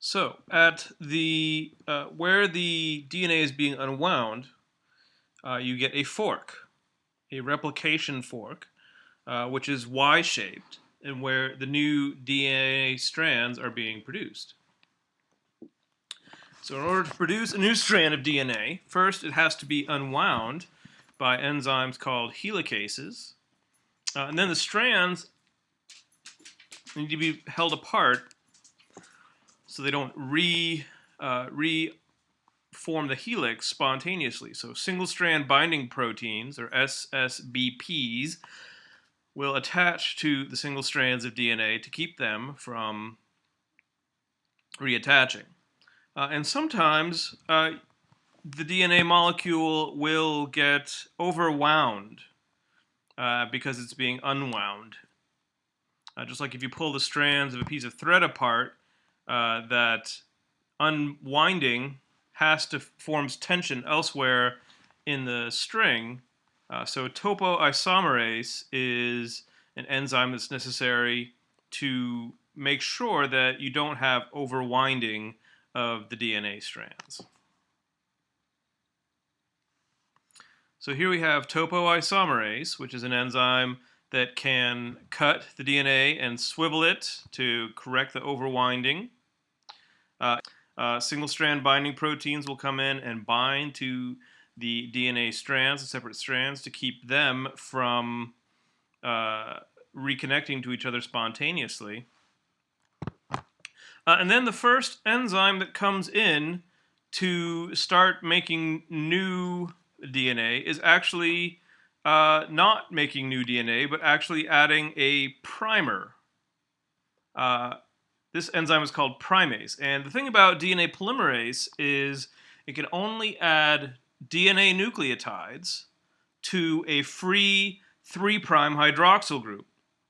So at the where the DNA is being unwound, you get a fork, a replication fork, which is Y-shaped, and where the new DNA strands are being produced. So in order to produce a new strand of DNA, first it has to be unwound by enzymes called helicases, and then the strands need to be held apart so they don't reform the helix spontaneously. So single-strand binding proteins, or SSBPs, will attach to the single strands of DNA to keep them from reattaching. And sometimes the DNA molecule will get overwound because it's being unwound. Just like if you pull the strands of a piece of thread apart, that unwinding forms tension elsewhere in the string. So topoisomerase is an enzyme that's necessary to make sure that you don't have overwinding of the DNA strands. So here we have topoisomerase, which is an enzyme that can cut the DNA and swivel it to correct the overwinding. Single-strand binding proteins will come in and bind to the DNA strands, the separate strands, to keep them from reconnecting to each other spontaneously. And then the first enzyme that comes in to start making new DNA is actually not making new DNA, but actually adding a primer. This enzyme is called primase. And the thing about DNA polymerase is it can only add DNA nucleotides to a free 3' hydroxyl group.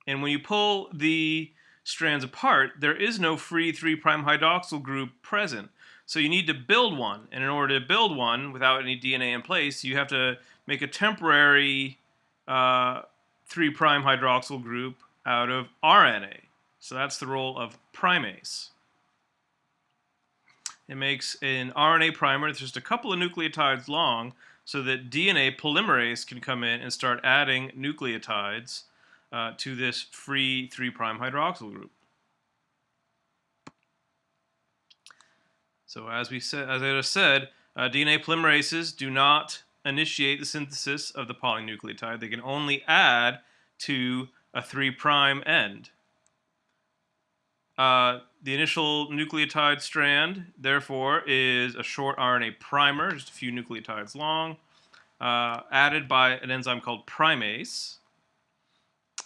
And when you pull the strands apart, there is no free 3' hydroxyl group present. So you need to build one. And in order to build one without any DNA in place, you have to make a temporary 3' hydroxyl group out of RNA. So that's the role of primase. It makes an RNA primer that's just a couple of nucleotides long so that DNA polymerase can come in and start adding nucleotides to this free 3' hydroxyl group. So as I just said, DNA polymerases do not initiate the synthesis of the polynucleotide. They can only add to a 3' end. The initial nucleotide strand, therefore, is a short RNA primer, just a few nucleotides long, added by an enzyme called primase,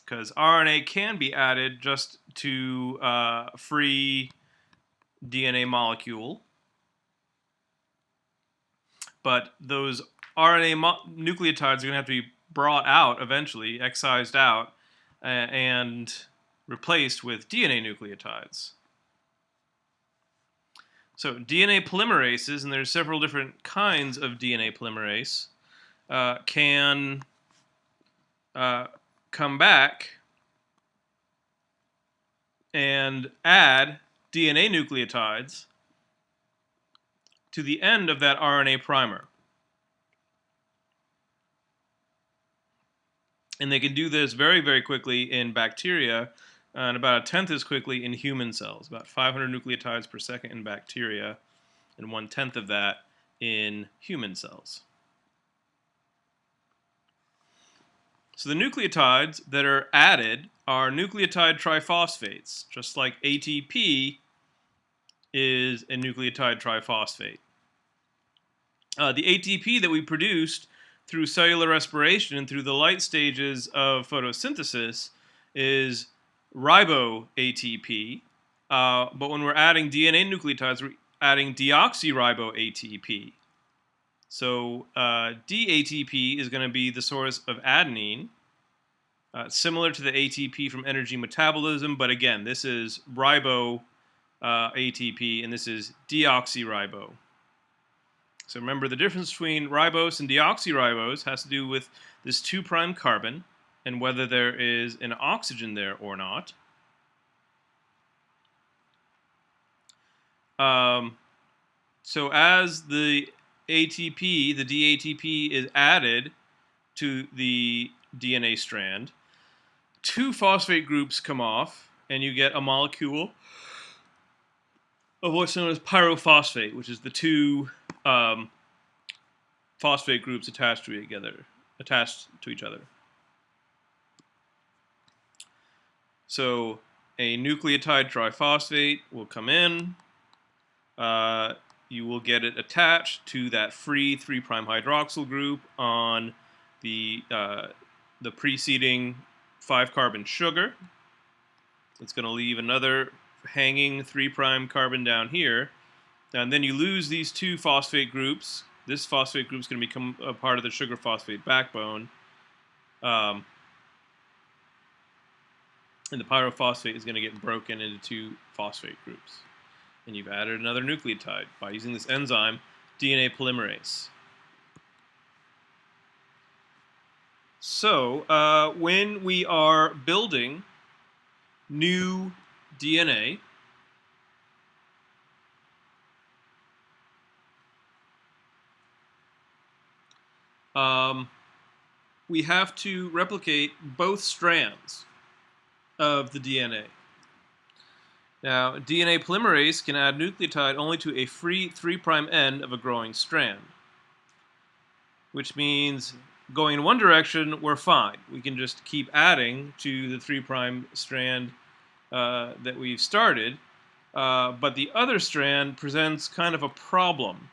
because RNA can be added just to a free DNA molecule. But those RNA nucleotides are going to have to be brought out eventually, excised out, and replaced with DNA nucleotides. So DNA polymerases, and there's several different kinds of DNA polymerase, can come back and add DNA nucleotides to the end of that RNA primer. And they can do this very, very quickly in bacteria, and about 1/10 as quickly in human cells, about 500 nucleotides per second in bacteria, and 1/10 of that in human cells. So the nucleotides that are added are nucleotide triphosphates, just like ATP is a nucleotide triphosphate. The ATP that we produced through cellular respiration and through the light stages of photosynthesis is ribo ATP, but when we're adding DNA nucleotides, we're adding deoxyribo ATP. So dATP is going to be the source of adenine, similar to the ATP from energy metabolism, but again, this is ribo ATP, and this is deoxyribo. So remember, the difference between ribose and deoxyribose has to do with this 2' carbon and whether there is an oxygen there or not. So as the ATP, the dATP, is added to the DNA strand, two phosphate groups come off, and you get a molecule of what's known as pyrophosphate, which is the two phosphate groups attached to each other. So a nucleotide triphosphate will come in. You will get it attached to that free 3' hydroxyl group on the preceding 5-carbon sugar. It's going to leave another hanging 3' carbon down here. And then you lose these two phosphate groups. This phosphate group is going to become a part of the sugar phosphate backbone. And the pyrophosphate is going to get broken into two phosphate groups. And you've added another nucleotide by using this enzyme, DNA polymerase. So when we are building new DNA, we have to replicate both strands of the DNA. Now, DNA polymerase can add nucleotide only to a free 3' end of a growing strand, which means going in one direction, we're fine. We can just keep adding to the 3' strand that we've started, but the other strand presents kind of a problem.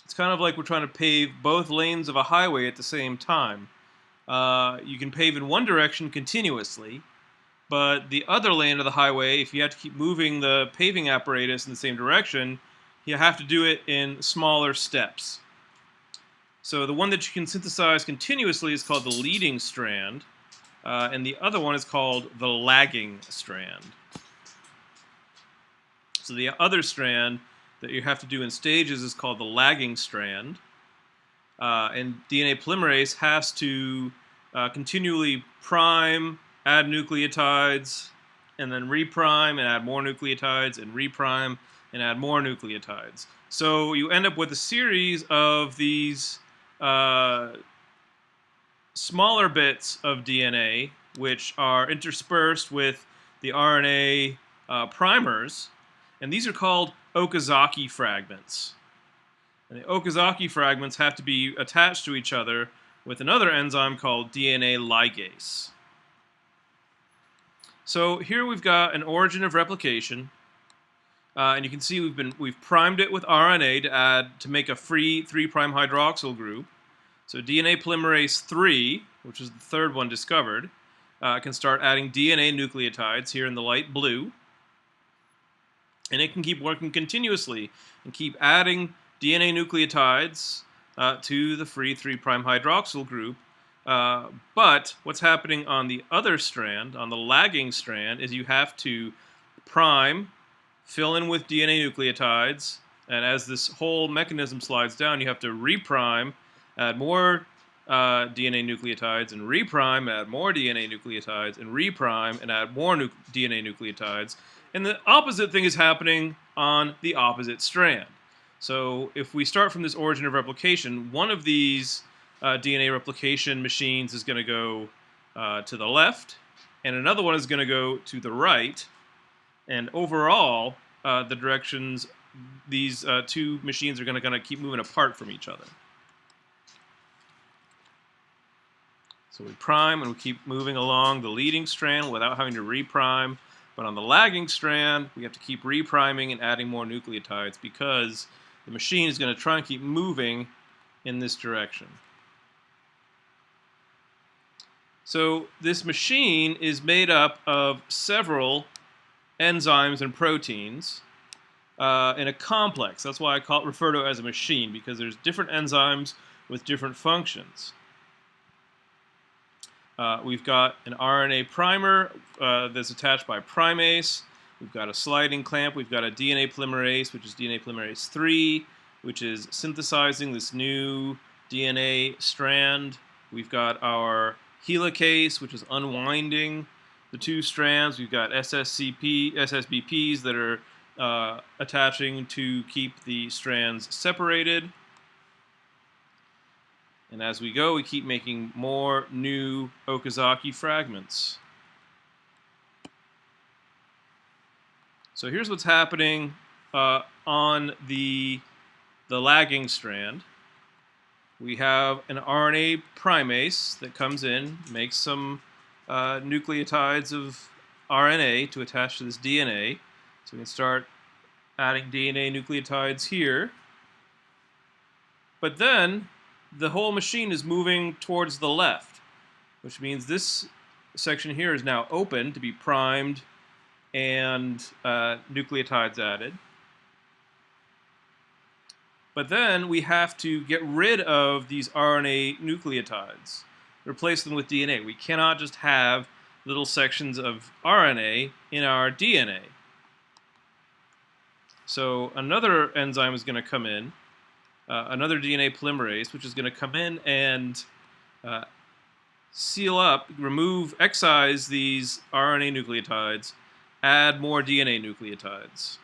It's kind of like we're trying to pave both lanes of a highway at the same time. You can pave in one direction continuously, but the other lane of the highway, if you have to keep moving the paving apparatus in the same direction, you have to do it in smaller steps. So the one that you can synthesize continuously is called the leading strand, and the other one is called the lagging strand. So the other strand that you have to do in stages is called the lagging strand, and DNA polymerase has to continually prime, add nucleotides, and then reprime and add more nucleotides, and reprime and add more nucleotides. So you end up with a series of these smaller bits of DNA which are interspersed with the RNA primers, and these are called Okazaki fragments. And the Okazaki fragments have to be attached to each other with another enzyme called DNA ligase. So here we've got an origin of replication, and you can see we've primed it with RNA to make a free 3' hydroxyl group. So DNA polymerase 3, which is the third one discovered, can start adding DNA nucleotides here in the light blue, and it can keep working continuously and keep adding DNA nucleotides to the free 3' hydroxyl group. But what's happening on the other strand, on the lagging strand, is you have to prime, fill in with DNA nucleotides, and as this whole mechanism slides down, you have to reprime, add more DNA nucleotides, and reprime, add more DNA nucleotides, and reprime, and add more DNA nucleotides. And the opposite thing is happening on the opposite strand. So if we start from this origin of replication, one of these DNA replication machines is going to go to the left, and another one is going to go to the right. And overall, the directions, these two machines are going to keep moving apart from each other. So we prime and we keep moving along the leading strand without having to reprime. But on the lagging strand, we have to keep repriming and adding more nucleotides because the machine is going to try and keep moving in this direction. So this machine is made up of several enzymes and proteins in a complex. That's why I refer to it as a machine, because there's different enzymes with different functions. We've got an RNA primer that's attached by primase. We've got a sliding clamp. We've got a DNA polymerase, which is DNA polymerase 3, which is synthesizing this new DNA strand. We've got our helicase, which is unwinding the two strands. We've got SSBPs that are attaching to keep the strands separated. And as we go, we keep making more new Okazaki fragments. So here's what's happening on the lagging strand. We have an RNA primase that comes in, makes some nucleotides of RNA to attach to this DNA. So we can start adding DNA nucleotides here. But then the whole machine is moving towards the left, which means this section here is now open to be primed and nucleotides added. But then we have to get rid of these RNA nucleotides, replace them with DNA. We cannot just have little sections of RNA in our DNA. So another enzyme is going to come in, another DNA polymerase, which is going to come in and seal up, excise these RNA nucleotides, add more DNA nucleotides.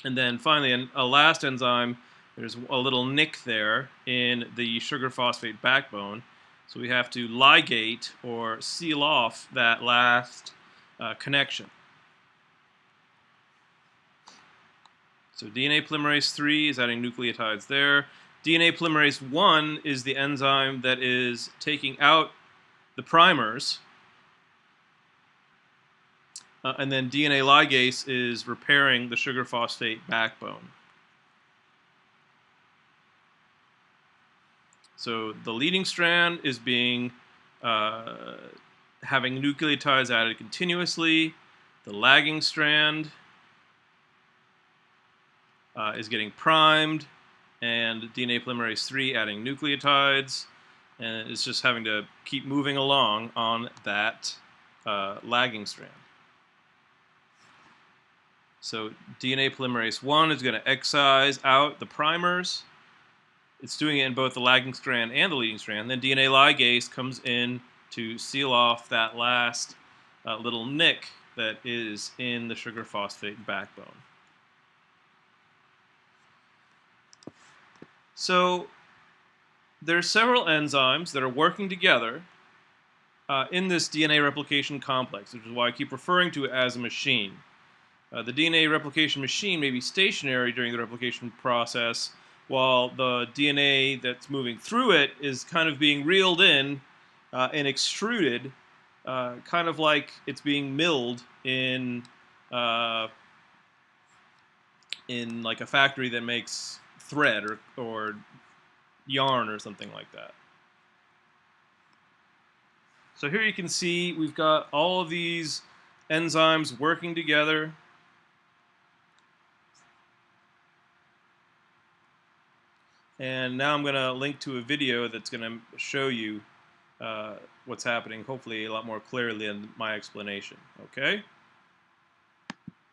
And then finally, a last enzyme, there's a little nick there in the sugar phosphate backbone. So we have to ligate or seal off that last connection. So DNA polymerase 3 is adding nucleotides there. DNA polymerase 1 is the enzyme that is taking out the primers. And then DNA ligase is repairing the sugar phosphate backbone. So the leading strand is having nucleotides added continuously. The lagging strand is getting primed, and DNA polymerase 3 adding nucleotides, and it's just having to keep moving along on that lagging strand. So DNA polymerase 1 is going to excise out the primers. It's doing it in both the lagging strand and the leading strand. Then DNA ligase comes in to seal off that last little nick that is in the sugar phosphate backbone. So there are several enzymes that are working together in this DNA replication complex, which is why I keep referring to it as a machine. The DNA replication machine may be stationary during the replication process, while the DNA that's moving through it is kind of being reeled in and extruded, kind of like it's being milled in like a factory that makes thread or yarn or something like that. So here you can see we've got all of these enzymes working together. And now I'm going to link to a video that's going to show you what's happening, hopefully a lot more clearly than my explanation. Okay?